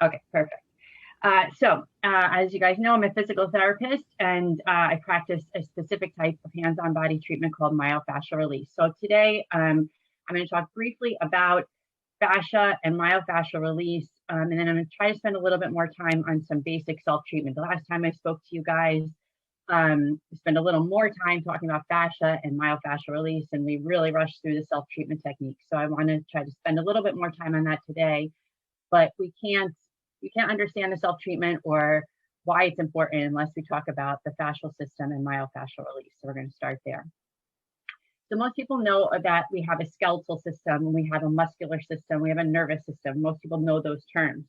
Okay, perfect. As you guys know, I'm a physical therapist, and I practice a specific type of hands-on body treatment called myofascial release. So today, I'm going to talk briefly about fascia and myofascial release, and then I'm going to try to spend a little bit more time on some basic self-treatment. The last time I spoke to you guys, spent a little more time talking about fascia and myofascial release, and we really rushed through the self-treatment technique. So I want to try to spend a little bit more time on that today, but we can't understand the self-treatment or why it's important unless we talk about the fascial system and myofascial release. So we're going to start there. So most people know that we have a skeletal system, we have a muscular system, we have a nervous system. Most people know those terms.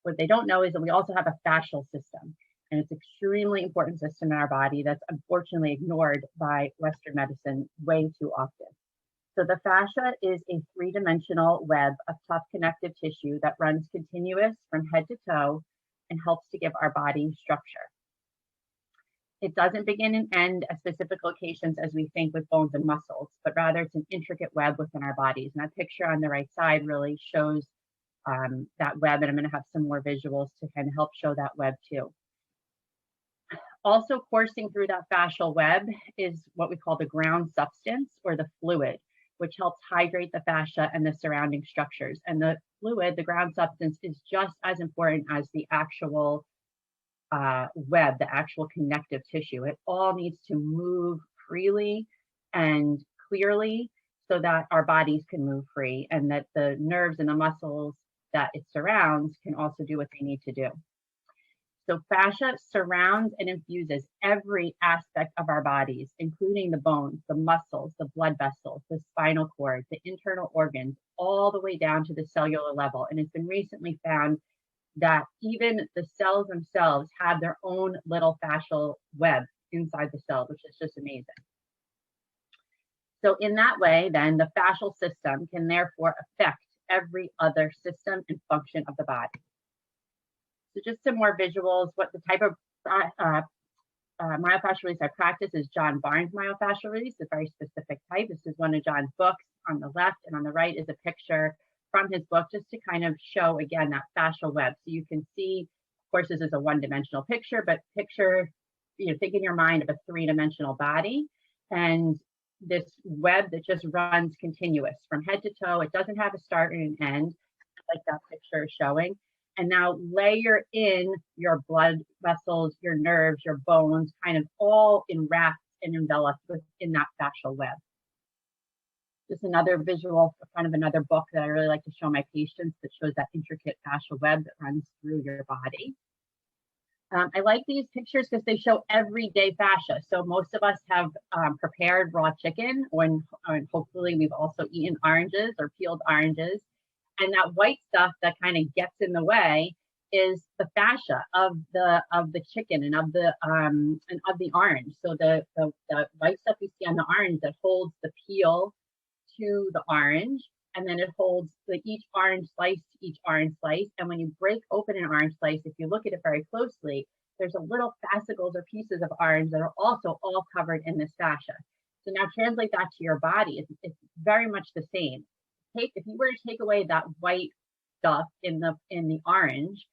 What they don't know is that we also have a fascial system, and it's an extremely important system in our body that's unfortunately ignored by Western medicine way too often. So the fascia is a three-dimensional web of tough connective tissue that runs continuous from head to toe and helps to give our body structure. It doesn't begin and end at specific locations as we think with bones and muscles, but rather it's an intricate web within our bodies. And that picture on the right side really shows that web, and I'm going to have some more visuals to kind of help show that web too. Also coursing through that fascial web is what we call the ground substance, or the fluid, which helps hydrate the fascia and the surrounding structures. And the fluid, the ground substance, is just as important as the actual web, the actual connective tissue. It all needs to move freely and clearly so that our bodies can move free, and that the nerves and the muscles that it surrounds can also do what they need to do. So fascia surrounds and infuses every aspect of our bodies, including the bones, the muscles, the blood vessels, the spinal cord, the internal organs, all the way down to the cellular level. And it's been recently found that even the cells themselves have their own little fascial web inside the cell, which is just amazing. So in that way, then, the fascial system can therefore affect every other system and function of the body. So just some more visuals. What the type of myofascial release I practice is John Barnes myofascial release, a very specific type. This is one of John's books on the left, and on the right is a picture from his book, just to kind of show again that fascial web. So you can see, of course, this is a one-dimensional picture, but picture, think in your mind of a three-dimensional body, and this web that just runs continuous from head to toe. It doesn't have a start and an end, like that picture is showing. And now layer in your blood vessels, your nerves, your bones, kind of all enwrapped and enveloped within that fascial web. Just another visual, kind of another book that I really like to show my patients that shows that intricate fascial web that runs through your body. I like these pictures because they show everyday fascia. So most of us have prepared raw chicken, and hopefully we've also eaten oranges or peeled oranges. And that white stuff that kind of gets in the way is the fascia of the chicken and of the orange. So the white stuff you see on the orange that holds the peel to the orange, and then it holds each orange slice to each orange slice. And when you break open an orange slice, if you look at it very closely, there's a little fascicles or pieces of orange that are also all covered in this fascia. So now translate that to your body. It's very much the same. If you were to take away that white stuff in the orange,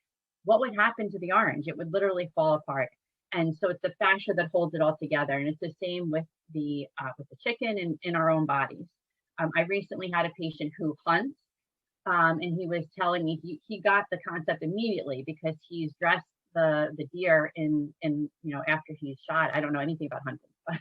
what would happen to the orange? It would literally fall apart. And so it's the fascia that holds it all together. And it's the same with the chicken and in our own bodies. I recently had a patient who hunts, and he was telling me he got the concept immediately because he's dressed the deer in after he's shot. I don't know anything about hunting, but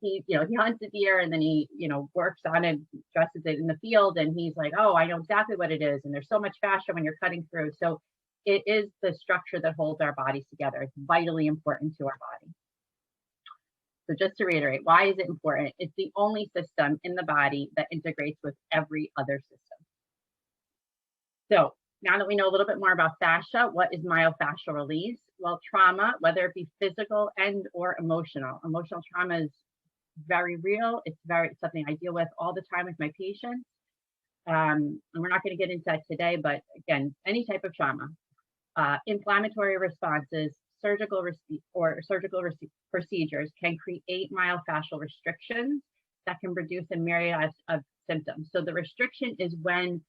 he hunts a deer, and then he works on it, dresses it in the field, and he's like, oh, I know exactly what it is. And there's so much fascia when you're cutting through. So it is the structure that holds our bodies together. It's vitally important to our body. So just to reiterate, why is it important? It's the only system in the body that integrates with every other system. So now that we know a little bit more about fascia, what is myofascial release? Well, trauma, whether it be physical and or emotional trauma is very real. It's something I deal with all the time with my patients. And we're not going to get into that today, but again, any type of trauma, inflammatory responses, surgical procedures can create myofascial restrictions that can produce a myriad of symptoms. So the restriction is when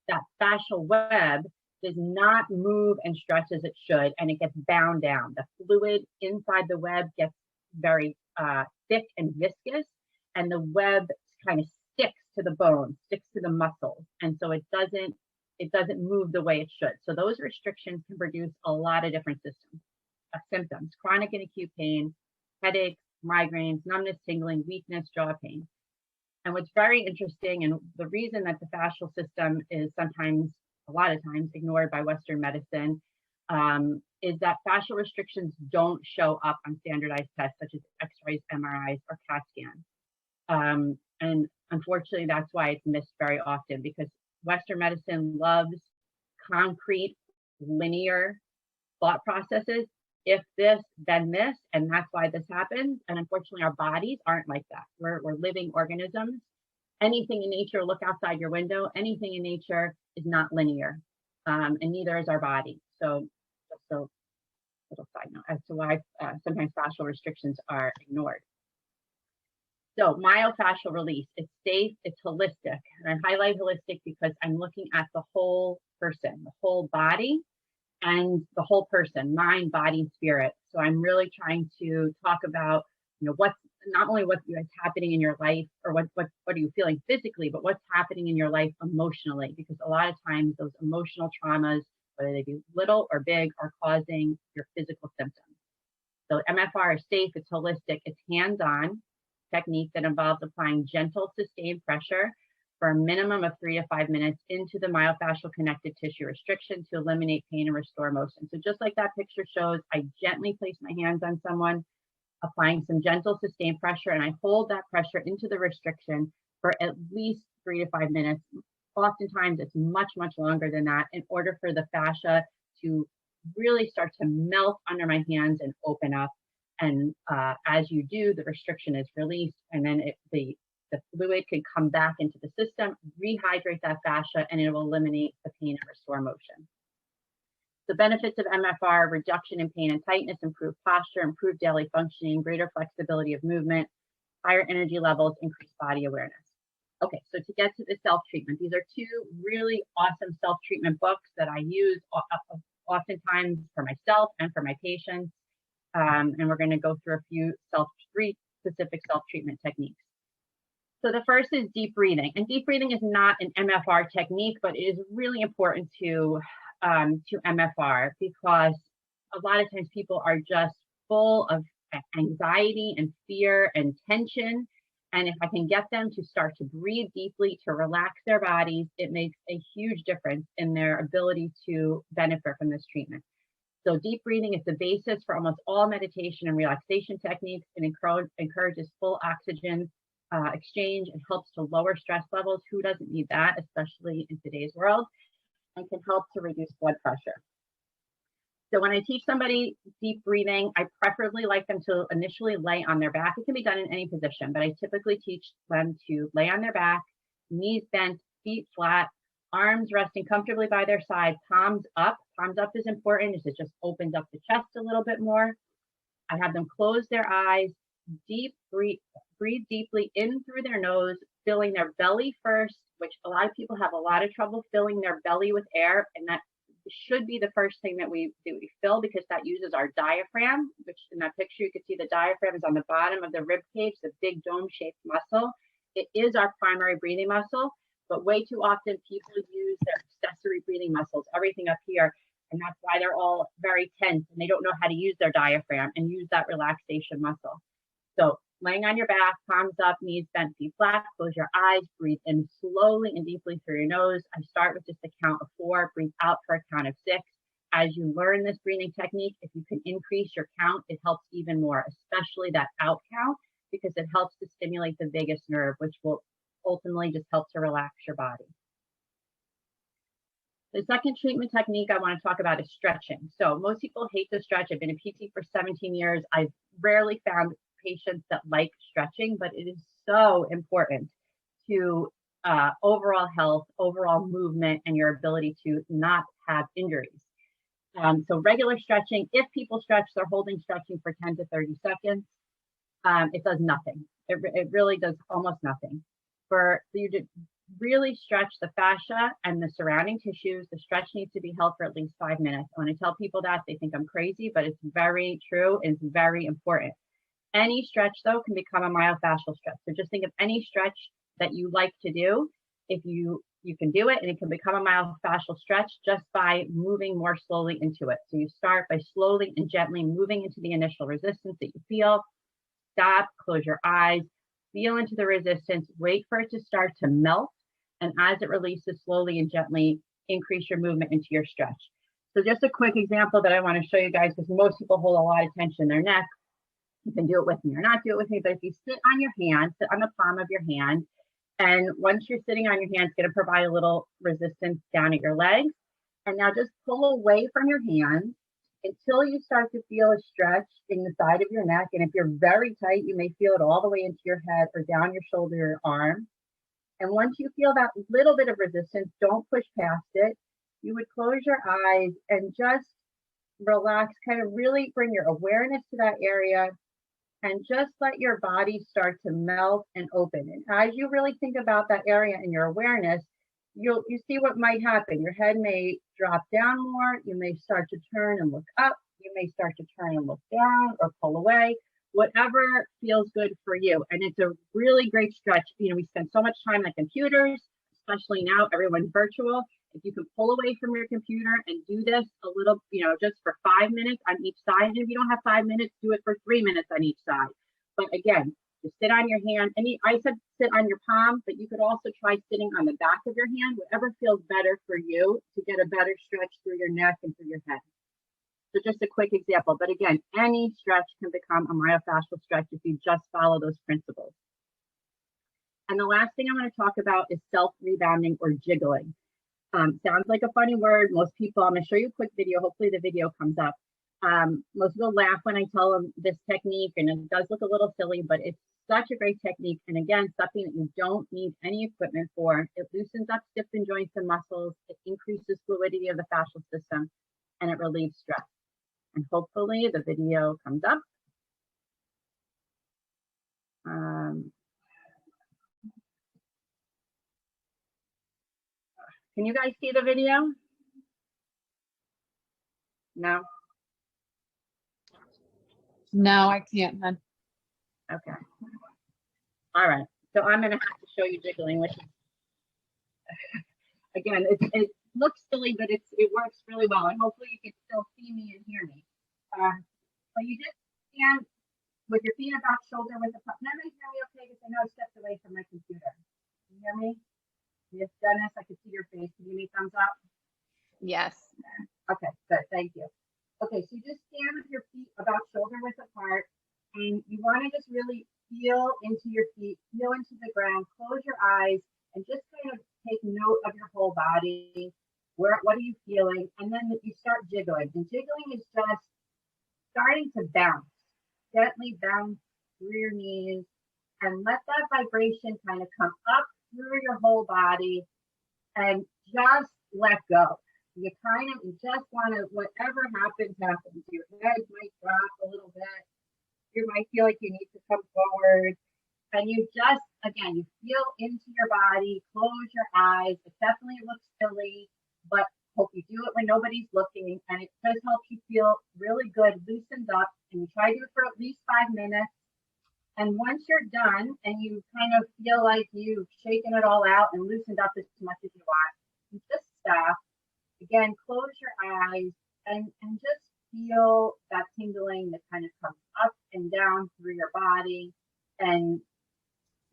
that fascial web does not move and stretch as it should, and it gets bound down. The fluid inside the web gets very thick and viscous, and the web kind of sticks to the bone, sticks to the muscles, and so it doesn't move the way it should. So those restrictions can produce a lot of different symptoms: chronic and acute pain, headaches, migraines, numbness, tingling, weakness, jaw pain. And what's very interesting, and the reason that the fascial system is sometimes, a lot of times, ignored by Western medicine, is that fascial restrictions don't show up on standardized tests such as X-rays, MRIs, or CAT scans. And unfortunately, that's why it's missed very often, because Western medicine loves concrete, linear thought processes. If this, then this, and that's why this happens. And unfortunately, our bodies aren't like that. We're living organisms. Anything in nature, look outside your window, anything in nature is not linear, and neither is our body. So just a little side note as to why sometimes fascial restrictions are ignored. So myofascial release, it's safe, it's holistic. And I highlight holistic because I'm looking at the whole person, the whole body, and the whole person, mind, body, and spirit. So I'm really trying to talk about, what's not only what's happening in your life, or what are you feeling physically, but what's happening in your life emotionally, because a lot of times those emotional traumas, whether they be little or big, are causing your physical symptoms. So MFR is safe, it's holistic, it's hands-on technique that involves applying gentle, sustained pressure for a minimum of 3 to 5 minutes into the myofascial connective tissue restriction to eliminate pain and restore motion. So just like that picture shows, I gently place my hands on someone, applying some gentle, sustained pressure, and I hold that pressure into the restriction for at least 3 to 5 minutes. Oftentimes, it's much, much longer than that, in order for the fascia to really start to melt under my hands and open up. And as you do, the restriction is released, and then the fluid can come back into the system, rehydrate that fascia, and it will eliminate the pain and restore motion. The benefits of MFR: reduction in pain and tightness, improved posture, improved daily functioning, greater flexibility of movement, higher energy levels, increased body awareness. Okay, so to get to the self-treatment, these are 2 really awesome self-treatment books that I use oftentimes for myself and for my patients. And we're going to go through a few 3 specific self-treatment techniques. So the first is deep breathing, and deep breathing is not an MFR technique, but it is really important to MFR, because a lot of times people are just full of anxiety and fear and tension. And if I can get them to start to breathe deeply, to relax their bodies, it makes a huge difference in their ability to benefit from this treatment. So deep breathing is the basis for almost all meditation and relaxation techniques. It encourages full oxygen exchange. It helps to lower stress levels. Who doesn't need that, especially in today's world? And can help to reduce blood pressure. So when I teach somebody deep breathing, I preferably like them to initially lay on their back. It can be done in any position, but I typically teach them to lay on their back, knees bent, feet flat, arms resting comfortably by their side, palms up. Palms up is important, as it just opens up the chest a little bit more. I have them close their eyes, breathe deeply in through their nose, filling their belly first, which a lot of people have a lot of trouble filling their belly with air, and that should be the first thing that we fill, because that uses our diaphragm, which in that picture you can see the diaphragm is on the bottom of the rib cage, the big dome-shaped muscle. It is our primary breathing muscle, but way too often people use their accessory breathing muscles, everything up here, and that's why they're all very tense and they don't know how to use their diaphragm and use that relaxation muscle. So laying on your back, palms up, knees bent, feet flat, close your eyes, breathe in slowly and deeply through your nose. I start with just a count of 4, breathe out for a count of 6. As you learn this breathing technique, if you can increase your count, it helps even more, especially that out count, because it helps to stimulate the vagus nerve, which will ultimately just help to relax your body. The second treatment technique I want to talk about is stretching. So most people hate to stretch. I've been a PT for 17 years. I've rarely found patients that like stretching, but it is so important to overall health, overall movement, and your ability to not have injuries. So regular stretching, if people stretch, they're holding stretching for 10 to 30 seconds. It does nothing. It really does almost nothing. For you to really stretch the fascia and the surrounding tissues. The stretch needs to be held for at least 5 minutes. When I tell people that, they think I'm crazy, but it's very true and it's very important. Any stretch, though, can become a myofascial stretch. So just think of any stretch that you like to do. If you can do it, and it can become a myofascial stretch just by moving more slowly into it. So you start by slowly and gently moving into the initial resistance that you feel. Stop, close your eyes, feel into the resistance, wait for it to start to melt. And as it releases, slowly and gently increase your movement into your stretch. So just a quick example that I want to show you guys, because most people hold a lot of tension in their neck. You can do it with me or not do it with me, but if you sit on your hand, sit on the palm of your hand, and once you're sitting on your hand, it's going to provide a little resistance down at your legs. And now just pull away from your hand until you start to feel a stretch in the side of your neck. And if you're very tight, you may feel it all the way into your head or down your shoulder or arm. And once you feel that little bit of resistance, don't push past it. You would close your eyes and just relax, kind of really bring your awareness to that area and just let your body start to melt and open. And as you really think about that area and your awareness, you see what might happen. Your head may drop down more. You may start to turn and look up. You may start to turn and look down or pull away, whatever feels good for you. And it's a really great stretch. You know, we spend so much time on computers, especially now, everyone's virtual. If you can pull away from your computer and do this a little, just for 5 minutes on each side. And if you don't have 5 minutes, do it for 3 minutes on each side. But again, just sit on your hand. And I said sit on your palm, but you could also try sitting on the back of your hand, whatever feels better for you to get a better stretch through your neck and through your head. So just a quick example. But again, any stretch can become a myofascial stretch if you just follow those principles. And the last thing I want to talk about is self-rebounding or jiggling. Sounds like a funny word. Most people, I'm going to show you a quick video. Hopefully the video comes up. Most people laugh when I tell them this technique, and it does look a little silly, but it's such a great technique. And again, something that you don't need any equipment for. It loosens up stiffened joints and muscles. It increases fluidity of the fascial system, and it relieves stress. And hopefully the video comes up. Can you guys see the video? No? No, I can't, hon. Okay. All right. So I'm going to have to show you jiggling, which is, again, it looks silly, but it works really well. And hopefully you can still see me and hear me. So you just stand with your feet about shoulder width apart. Can everybody hear me okay? Because I know I stepped away from my computer. Can you hear me? Yes, Dennis, I can see your face. Can you give me a thumbs up? Yes. Okay, good. Thank you. Okay, so you just stand with your feet about shoulder width apart, and you want to just really feel into your feet, feel into the ground, close your eyes, and just kind of take note of your whole body. What are you feeling? And then you start jiggling. And jiggling is just starting to bounce, gently bounce through your knees, and let that vibration kind of come up through your whole body and just let go. You just want to, whatever happens, happens. Your head might drop a little bit. You might feel like you need to come forward. And you just, again, you feel into your body, close your eyes. It definitely looks silly, but hope you do it when nobody's looking. And it does help you feel really good, loosened up. And you try to do it for at least 5 minutes. And once you're done and you kind of feel like you've shaken it all out and loosened up as much as you want, you just stop. Again, close your eyes and just feel that tingling that kind of comes up and down through your body. And,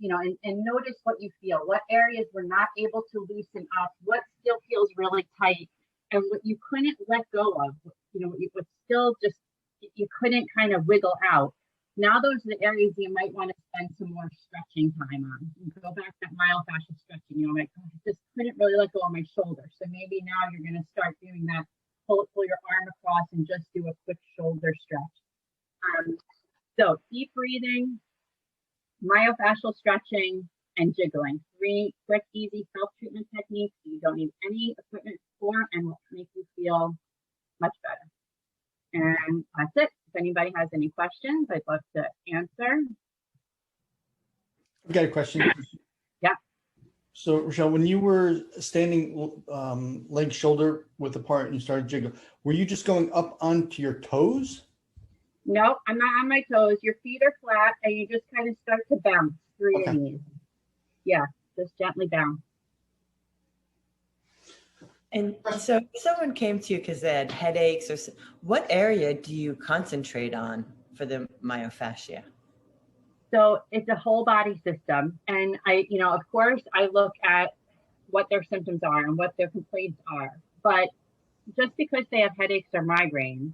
and notice what you feel, what areas were not able to loosen up, what still feels really tight, and what you couldn't let go of, what still just, you couldn't kind of wiggle out. Now those are the areas you might want to spend some more stretching time on. You go back to that myofascial stretching. I just couldn't really let go of my shoulder. So maybe now you're going to start doing that. Pull your arm across and just do a quick shoulder stretch. So deep breathing, myofascial stretching, and jiggling. 3 quick, easy self-treatment techniques you don't need any equipment for and will make you feel much better. And that's it. If anybody has any questions, I'd love to answer. I've got a question. Yeah. So, Rachele, when you were standing leg shoulder width apart and you started jiggle, were you just going up onto your toes? No, I'm not on my toes. Your feet are flat and you just kind of start to bounce through your knees. Yeah, just gently bounce. And so if someone came to you because they had headaches, or what area do you concentrate on for the myofascia? So it's a whole body system. And of course, I look at what their symptoms are and what their complaints are. But just because they have headaches or migraines,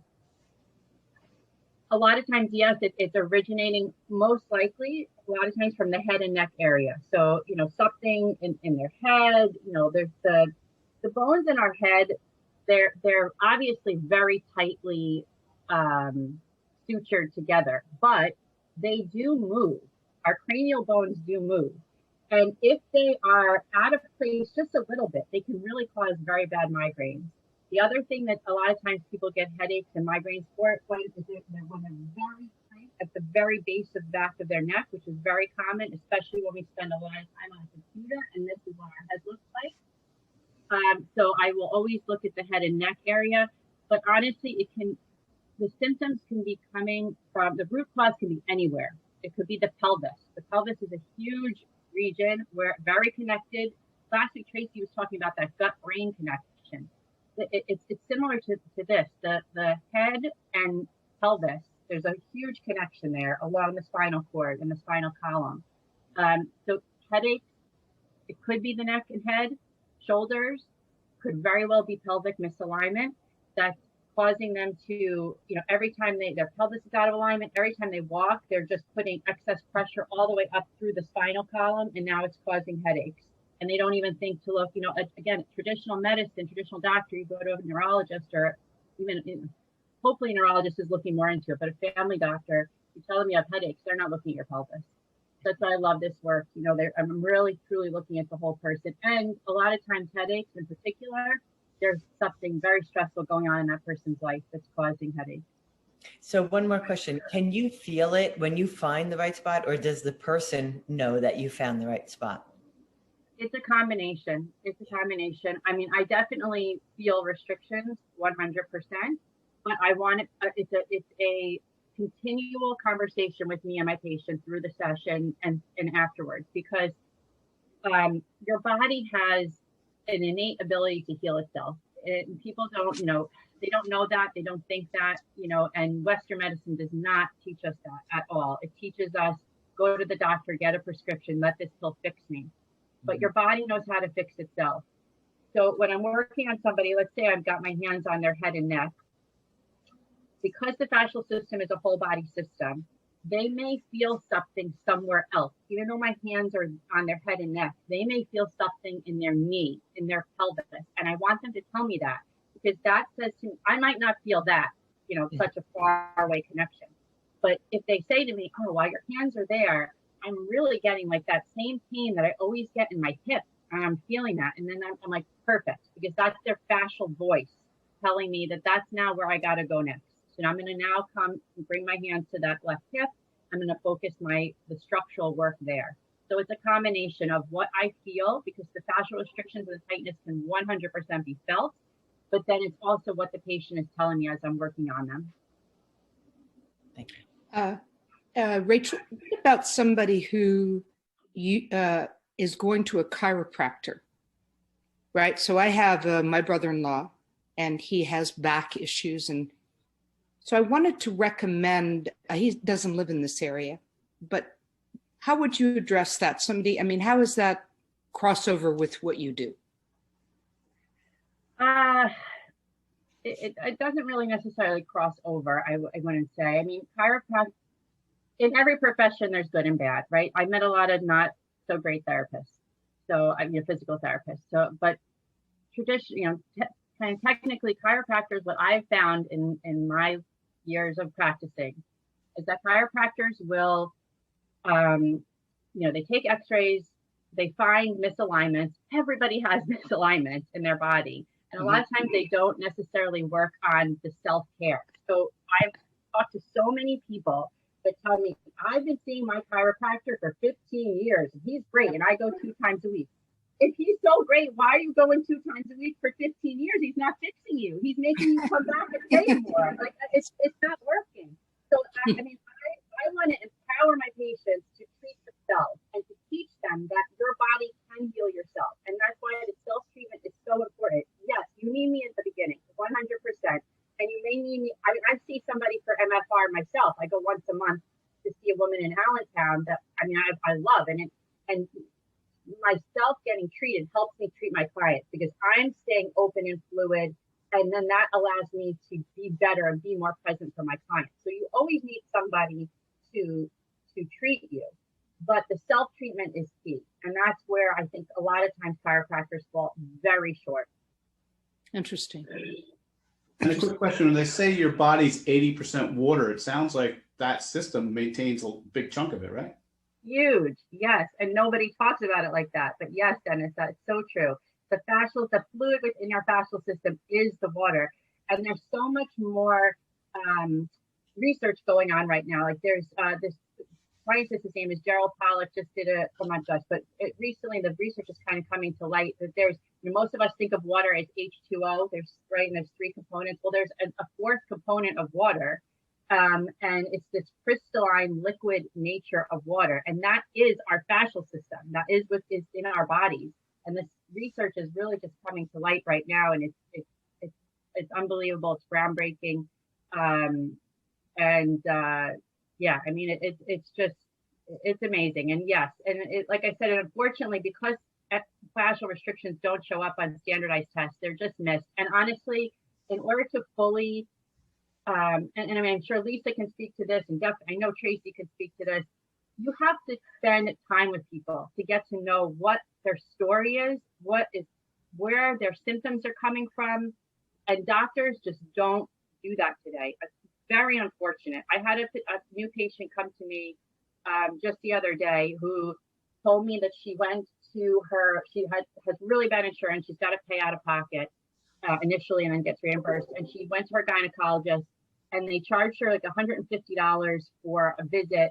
a lot of times, yes, it's originating most likely a lot of times from the head and neck area. So, something in their head, there's the bones in our head, they're obviously very tightly sutured together, but they do move. Our cranial bones do move. And if they are out of place just a little bit, they can really cause very bad migraines. The other thing that a lot of times people get headaches and migraines for when they're very tight at the very base of the back of their neck, which is very common, especially when we spend a lot of time on a computer, and this is what our head looks like. So I will always look at the head and neck area, but honestly, the symptoms can be coming from, the root cause can be anywhere. It could be the pelvis. The pelvis is a huge region where very connected. Last week, Tracy was talking about that gut-brain connection. It's similar to this. The head and pelvis, there's a huge connection there along the spinal cord and the spinal column. So headaches, it could be the neck and head. Shoulders, could very well be pelvic misalignment. That's causing them to, every time their pelvis is out of alignment, every time they walk, they're just putting excess pressure all the way up through the spinal column, and now it's causing headaches. And they don't even think to look, again, traditional medicine, traditional doctor, you go to a neurologist, or even, hopefully a neurologist is looking more into it, but a family doctor, you tell them you have headaches, they're not looking at your pelvis. That's why I love this work. I'm really, truly looking at the whole person. And a lot of times headaches in particular, there's something very stressful going on in that person's life that's causing headaches. So one more question. Can you feel it when you find the right spot, or does the person know that you found the right spot? It's a combination. I mean, I definitely feel restrictions 100%, but I want it, it's a continual conversation with me and my patient through the session and afterwards, because your body has an innate ability to heal itself. People don't, they don't know that, they don't think that, and Western medicine does not teach us that at all. It teaches us, go to the doctor, get a prescription, let this pill fix me. But your body knows how to fix itself. So when I'm working on somebody, let's say I've got my hands on their head and neck, because the fascial system is a whole body system, they may feel something somewhere else. Even though my hands are on their head and neck, they may feel something in their knee, in their pelvis. And I want them to tell me that, because that says to me, I might not feel that, such a far away connection. But if they say to me, oh, while your hands are there, I'm really getting like that same pain that I always get in my hip, and I'm feeling that. And then I'm like, perfect, because that's their fascial voice telling me that that's now where I got to go next. So I'm going to now come and bring my hands to that left hip. I'm going to focus the structural work there. So it's a combination of what I feel, because the fascial restrictions and the tightness can 100% be felt, but then it's also what the patient is telling me as I'm working on them. Thank you. Rachel, what about somebody who is going to a chiropractor, right? So I have my brother-in-law, and he has back issues. And so I wanted to recommend, he doesn't live in this area, but how would you address that? How is that crossover with what you do? It doesn't really necessarily cross over, I wouldn't say. I mean, chiropractic, in every profession, there's good and bad, right? I met a lot of not so great therapists. So I'm a physical therapist. So, but traditionally, kind of technically, chiropractors, what I've found in my years of practicing is that chiropractors will, they take x-rays, they find misalignments. Everybody has misalignments in their body. And a lot of times they don't necessarily work on the self-care. So I've talked to so many people that tell me, I've been seeing my chiropractor for 15 years, and he's great, and I go 2 times a week. if he's so great, why are you going 2 times a week for 15 years? He's not fixing you. He's making you come back and pay more. Like it's not working. So I mean, I want to empower my patients to treat themselves and to teach them that your body can heal yourself. And that's why the self-treatment is so important. Yes, you need me at the beginning, 100%. And you may need me. I mean, I see somebody for MFR myself. I go once a month to see a woman in Allentown that I love, and myself getting treated helps me treat my clients because I'm staying open and fluid, and then that allows me to be better and be more present for my clients. So you always need somebody to treat you, but the self-treatment is key, and that's where I think a lot of times chiropractors fall very short. Interesting. And a quick question, when they say your body's 80% water, it sounds like that system maintains a big chunk of it, right? Huge, yes, and nobody talks about it like that. But yes, Dennis, that's so true. The fluid within our fascial system is the water, and there's so much more research going on right now. Like there's this scientist, his name is Gerald Pollack, just did a, well, not just, but recently the research is kind of coming to light that there's, most of us think of water as H2O. There's 3 components. Well, there's a 4th component of water. And it's this crystalline liquid nature of water. And that is our fascial system. That is what is in our bodies. And this research is really just coming to light right now. And it's unbelievable. It's groundbreaking. Yeah, I mean, it's amazing. And yes, and like I said, unfortunately, because fascial restrictions don't show up on standardized tests, they're just missed. And honestly, in order to fully, and I mean, I'm sure Lisa can speak to this, and I know Tracy can speak to this. You have to spend time with people to get to know what their story is, where their symptoms are coming from, and doctors just don't do that today. It's very unfortunate. I had a new patient come to me just the other day who told me that she went to she has really bad insurance. She's got to pay out of pocket initially and then gets reimbursed. And she went to her gynecologist and they charged her like $150 for a visit.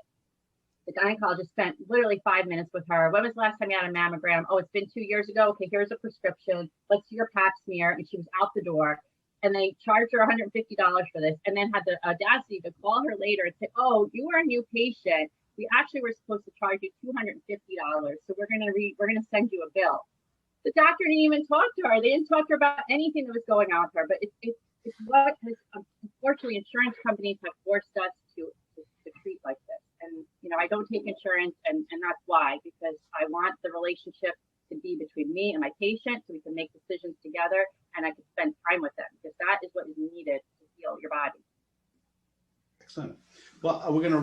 The gynecologist spent literally 5 minutes with her. When was the last time you had a mammogram? Oh, it's been 2 years ago. Okay, here's a prescription. Let's do your pap smear. And she was out the door. And they charged her $150 for this, and then had the audacity to call her later and say, "Oh, you are a new patient. We actually were supposed to charge you $250, so we're gonna send you a bill." The doctor didn't even talk to her. They didn't talk to her about anything that was going on with her. But it's what has, unfortunately, insurance companies have forced us to treat like this. And I don't take insurance, and that's why, because I want the relationship to be between me and my patient, so we can make decisions together, and I can spend time with them, because that is what is needed to heal your body. Excellent. Well, we're going to